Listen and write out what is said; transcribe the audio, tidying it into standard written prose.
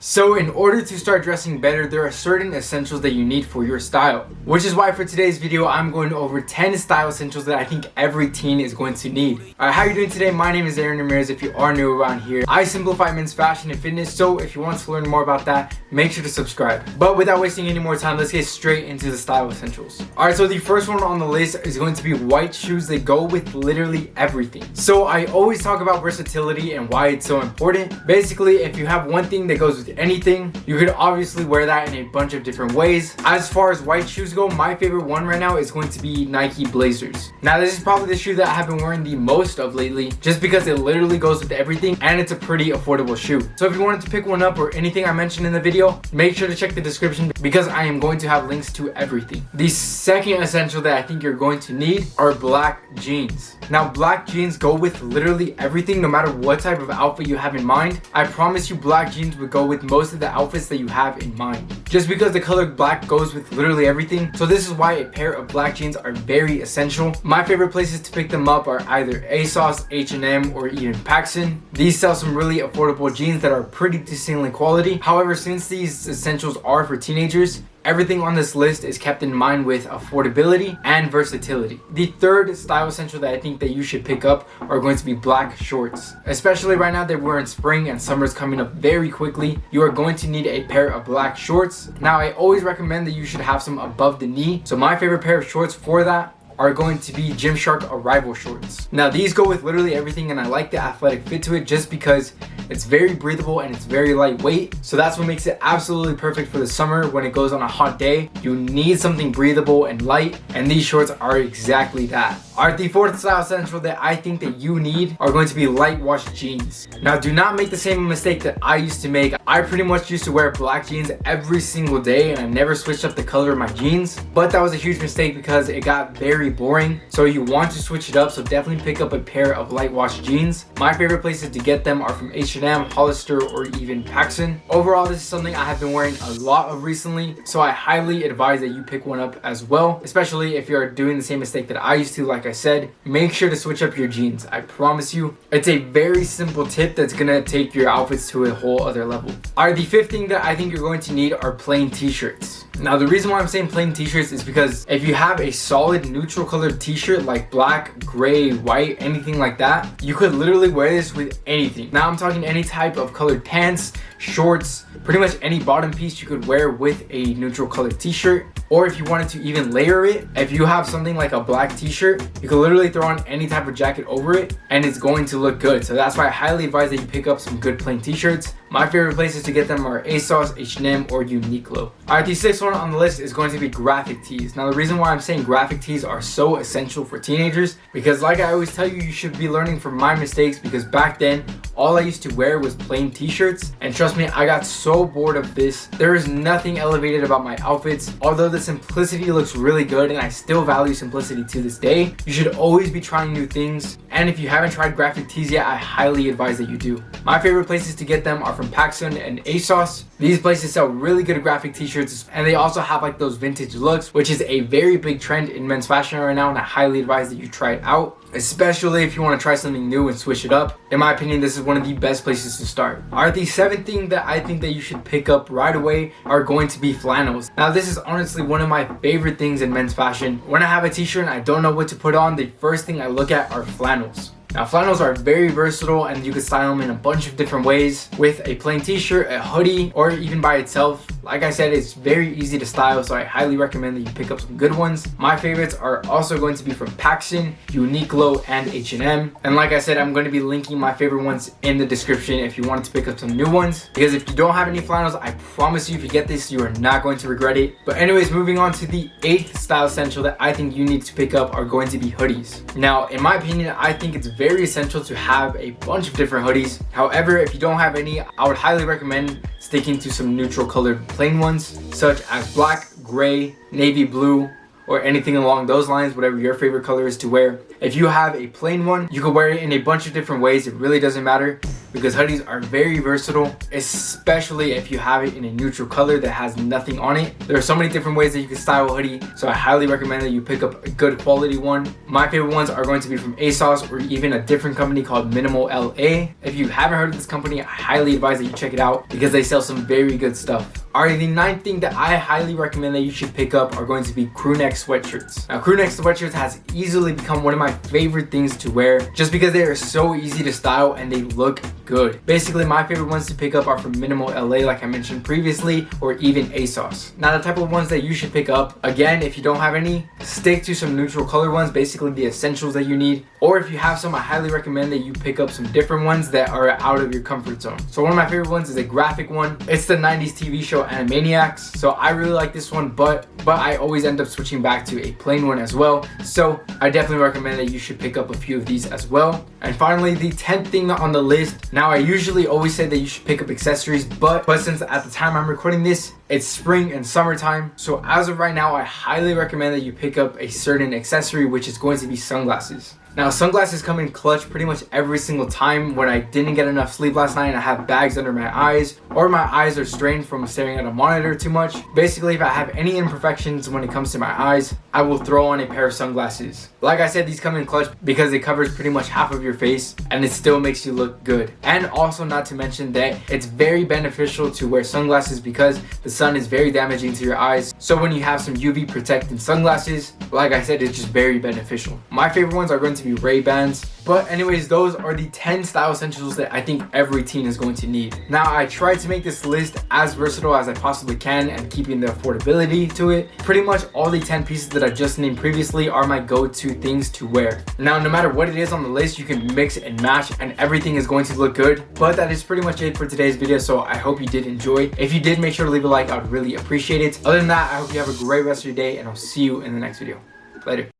So in order to start dressing better, there are certain essentials that you need for your style. Which is why for today's video, I'm going over 10 style essentials that I think every teen is going to need. Alright, how are you doing today? My name is Aaron Ramirez. If you are new around here, I simplify men's fashion and fitness. So if you want to learn more about that, make sure to subscribe. But without wasting any more time, let's get straight into the style essentials. Alright, so the first one on the list is going to be white shoes that go with literally everything. So I always talk about versatility and why it's so important. Basically, if you have one thing that goes with anything, you could obviously wear that in a bunch of different ways. As far as white shoes go, my favorite one right now is going to be Nike Blazers. Now this is probably the shoe that I have been wearing the most of lately, just because it literally goes with everything and it's a pretty affordable shoe. So if you wanted to pick one up or anything I mentioned in the video, make sure to check the description because I am going to have links to everything. The second essential that I think you're going to need are black jeans. Now black jeans go with literally everything, no matter what type of outfit you have in mind. I promise you black jeans would go with most of the outfits that you have in mind, just because the color black goes with literally everything. So this is why a pair of black jeans are very essential. My favorite places to pick them up are either ASOS, H&M, or even PacSun. These sell some really affordable jeans that are pretty decently quality. However, since these essentials are for teenagers, everything on this list is kept in mind with affordability and versatility. The third style essential that I think that you should pick up are going to be black shorts. Especially right now that we're in spring and summer's coming up very quickly, you are going to need a pair of black shorts. Now I always recommend that you should have some above the knee. So my favorite pair of shorts for that are going to be Gymshark Arrival shorts. Now these go with literally everything and I like the athletic fit to it just because it's very breathable and it's very lightweight. So that's what makes it absolutely perfect for the summer when it goes on a hot day. You need something breathable and light, and these shorts are exactly that. Alright, the fourth style essential that I think that you need are going to be light wash jeans. Now do not make the same mistake that I used to make. I pretty much used to wear black jeans every single day and I never switched up the color of my jeans. But that was a huge mistake because it got very boring. So you want to switch it up, so definitely pick up a pair of light wash jeans. My favorite places to get them are from H&M, Hollister, or even PacSun. Overall, this is something I have been wearing a lot of recently, so I highly advise that you pick one up as well, especially if you're doing the same mistake that I used to. Like I said, make sure to switch up your jeans. I promise you, it's a very simple tip that's gonna take your outfits to a whole other level. Alright, the fifth thing that I think you're going to need are plain t-shirts. Now the reason why I'm saying plain t-shirts is because if you have a solid neutral colored t-shirt like black, gray, white, anything like that, you could literally wear this with anything. Now I'm talking any type of colored pants, shorts, pretty much any bottom piece you could wear with a neutral colored t-shirt. Or if you wanted to even layer it, if you have something like a black t-shirt, you can literally throw on any type of jacket over it and it's going to look good. So that's why I highly advise that you pick up some good plain t-shirts. My favorite places to get them are ASOS, H&M, or Uniqlo. Alright, the sixth one on the list is going to be graphic tees. Now the reason why I'm saying graphic tees are so essential for teenagers, because like I always tell you, you should be learning from my mistakes, because back then all I used to wear was plain t-shirts, and trust me, I got so bored of this. There is nothing elevated about my outfits. Although the simplicity looks really good and I still value simplicity to this day, you should always be trying new things. And if you haven't tried graphic tees yet, I highly advise that you do. My favorite places to get them are from PacSun and ASOS. These places sell really good graphic t-shirts, and they also have like those vintage looks, which is a very big trend in men's fashion right now, and I highly advise that you try it out, especially if you want to try something new and switch it up. In my opinion, this is one of the best places to start. Alright, the seventh thing that I think that you should pick up right away are going to be flannels. Now this is honestly one of my favorite things in men's fashion. When I have a t-shirt and I don't know what to put on, the first thing I look at are flannels. Now flannels are very versatile and you can style them in a bunch of different ways, with a plain t-shirt, a hoodie, or even by itself. Like I said, it's very easy to style, so I highly recommend that you pick up some good ones. My favorites are also going to be from PacSun, Uniqlo, and H&M. And like I said, I'm going to be linking my favorite ones in the description if you wanted to pick up some new ones. Because if you don't have any flannels, I promise you, if you get this, you are not going to regret it. But anyways, moving on to the eighth style essential that I think you need to pick up are going to be hoodies. Now, in my opinion, I think it's very essential to have a bunch of different hoodies. However, if you don't have any, I would highly recommend sticking to some neutral colored plain ones, such as black, gray, navy blue, or anything along those lines, whatever your favorite color is to wear. If you have a plain one, you can wear it in a bunch of different ways. It really doesn't matter, because hoodies are very versatile, especially if you have it in a neutral color that has nothing on it. There are so many different ways that you can style a hoodie, so I highly recommend that you pick up a good quality one. My favorite ones are going to be from ASOS or even a different company called Minimal LA. If you haven't heard of this company, I highly advise that you check it out because they sell some very good stuff. Alright, the ninth thing that I highly recommend that you should pick up are going to be Crewneck sweatshirts. Now, Crewneck sweatshirts has easily become one of my favorite things to wear just because they are so easy to style and they look good. Basically, my favorite ones to pick up are from Minimal LA, like I mentioned previously, or even ASOS. Now, the type of ones that you should pick up, again, if you don't have any, stick to some neutral color ones, basically the essentials that you need. Or if you have some, I highly recommend that you pick up some different ones that are out of your comfort zone. So one of my favorite ones is a graphic one. It's the 90s TV show Animaniacs. So I really like this one, but I always end up switching back to a plain one as well. So I definitely recommend that you should pick up a few of these as well. And finally, the 10th thing on the list. Now, I usually always say that you should pick up accessories, but since at the time I'm recording this, it's spring and summertime. So as of right now, I highly recommend that you pick up a certain accessory, which is going to be sunglasses. Now, sunglasses come in clutch pretty much every single time when I didn't get enough sleep last night and I have bags under my eyes, or my eyes are strained from staring at a monitor too much. Basically, if I have any imperfections when it comes to my eyes, I will throw on a pair of sunglasses. Like I said, these come in clutch because it covers pretty much half of your face and it still makes you look good. And also, not to mention that it's very beneficial to wear sunglasses because the sun is very damaging to your eyes. So when you have some UV protecting sunglasses, like I said, it's just very beneficial. My favorite ones are going to be Ray-Bans. But anyways, those are the 10 style essentials that I think every teen is going to need. Now, I tried to make this list as versatile as I possibly can and keeping the affordability to it. Pretty much all the 10 pieces that I just named previously are my go-to things to wear. Now, no matter what it is on the list, you can mix and match and everything is going to look good. But that is pretty much it for today's video, so I hope you did enjoy. If you did, make sure to leave a like. I would really appreciate it. Other than that, I hope you have a great rest of your day and I'll see you in the next video. Later.